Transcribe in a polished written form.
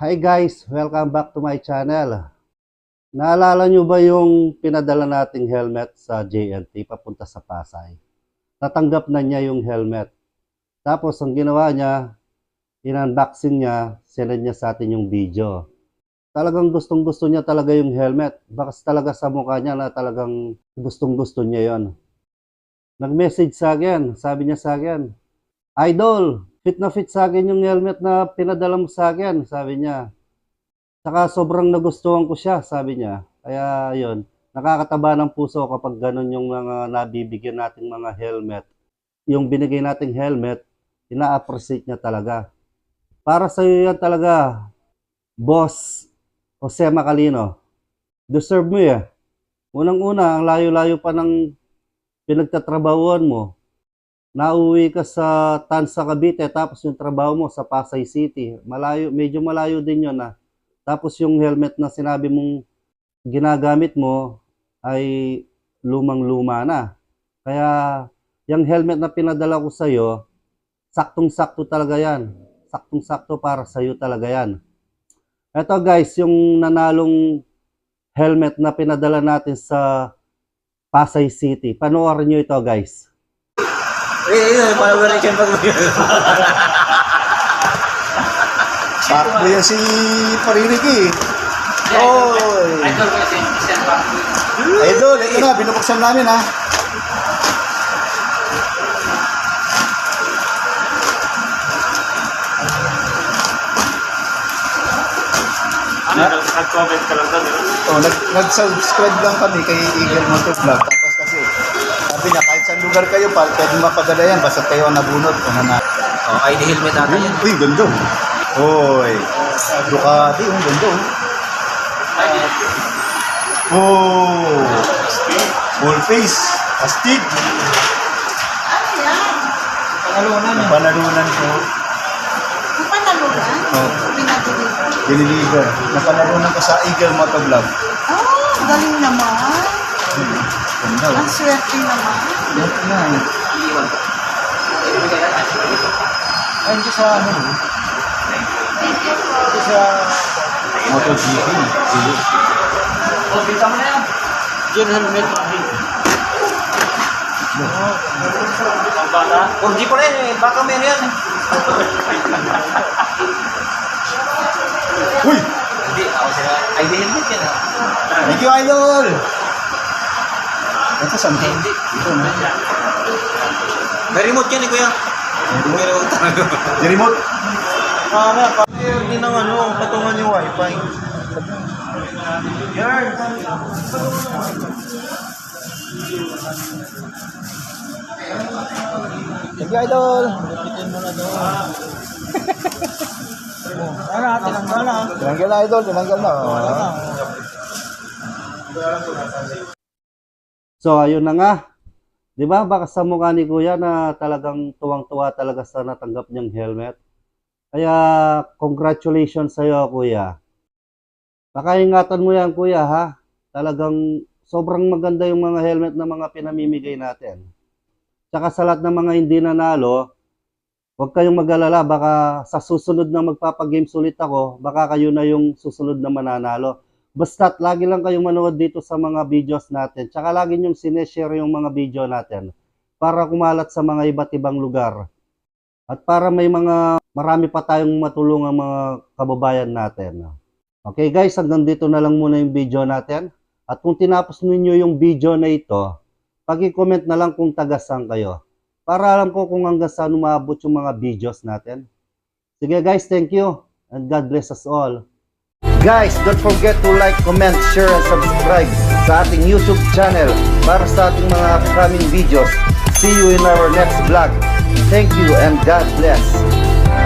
Hi guys, welcome back to my channel. Naalala nyo ba yung pinadala nating helmet sa JNT papunta sa Pasay? Natanggap na niya yung helmet. Tapos ang ginawa niya, in-unboxing niya, sinend niya sa atin yung video. Talagang gustong gusto niya talaga yung helmet. Bakas talaga sa mukha niya na talagang gustong gusto niya yon. Nag-message sa akin, sabi niya sa akin, "Idol, fit na fit sa akin yung helmet na pinadala mo sa akin," sabi niya. Saka sobrang nagustuhan ko siya, sabi niya. Kaya yon, nakakataba ng puso kapag ganun yung mga nabibigyan nating mga helmet. Yung binigay nating helmet, ina-appreciate niya talaga. Para sa iyo yan talaga, Boss Jose Macalino. Deserve mo yan. Unang-una, ang layo-layo pa ng pinagtatrabahuan mo. Nauwi ka sa Tansa, Cavite, tapos yung trabaho mo sa Pasay City. Malayo, medyo malayo din yun ah. Tapos yung helmet na sinabi mong ginagamit mo ay lumang-luma na. Kaya yung helmet na pinadala ko sa'yo, saktong-sakto talaga yan. Saktong-sakto para sa'yo talaga yan. Ito guys, yung nanalong helmet na pinadala natin sa Pasay City. Panoorin nyo ito guys. Panoorin pag Sakto yan si Paririki. Oy! Idol, ito na, binubuksan namin ha. Nag-comment ka lang doon, Oh, nag-subscribe lang kami kay Eagle Motor Vlog. Tapos kasi, sabi niya, kahit saan lugar kayo, pwede mapadala yan, basta kayo ang nabunod. Oh, ID helmet natin yan. Uy, ganda. Oy, Ducati, ang ganda. Oh, full face, astig. Napanalunan ko. Napanalunan? Oh, Pinadeliver? diniliver. Napanalunan ko sa Eagle Motor Vlog. Oh, galing naman. Ganda. Ang swerte naman. Ganda na. Ay, hindi sa ano. Hindi sa MotoGP. Oh, bita mo na yan. Diyan helmet. Ang bata. Oh, di pa rin eh. Baka meron yan. Uy! Hindi, ako sila. ID helmet yan ah. Thank you, Idol! Ito, saan? Hindi. Ito, no? May remote yan eh, kuya. May remote. Yung remote? Hindi nang ano, patungan yung wifi. Yan. Thank you, Idol! Pitin mo na doon. Tinanggal na, Idol. Tinanggal na. So ayun na nga. 'Di ba? Baka sa mukha ni Kuya na talagang tuwang-tuwa talaga sa natanggap niyang helmet. Kaya congratulations sa iyo, Kuya. Pakaingatan mo 'yan, Kuya, ha. Talagang sobrang maganda yung mga helmet na mga pinamimigay natin. Tsaka sa lahat ng mga hindi nanalo, huwag kayong mag-alala, baka sa susunod na magpapagames ulit ako, baka kayo na yung susunod na mananalo. Basta't lagi lang kayong manood dito sa mga videos natin. Tsaka lagi niyong sineshare yung mga video natin para kumalat sa mga iba't ibang lugar. At para may marami pa tayong matulungang mga kababayan natin. Okay guys, hanggang dito na lang muna yung video natin. At kung tinapos ninyo yung video na ito, pag-comment na lang kung taga-saan kayo. Para alam ko kung hanggang saan umabot yung mga videos natin. Sige guys, thank you. And God bless us all. Guys, don't forget to like, comment, share, and subscribe sa ating YouTube channel para sa ating mga upcoming videos. See you in our next vlog. Thank you and God bless.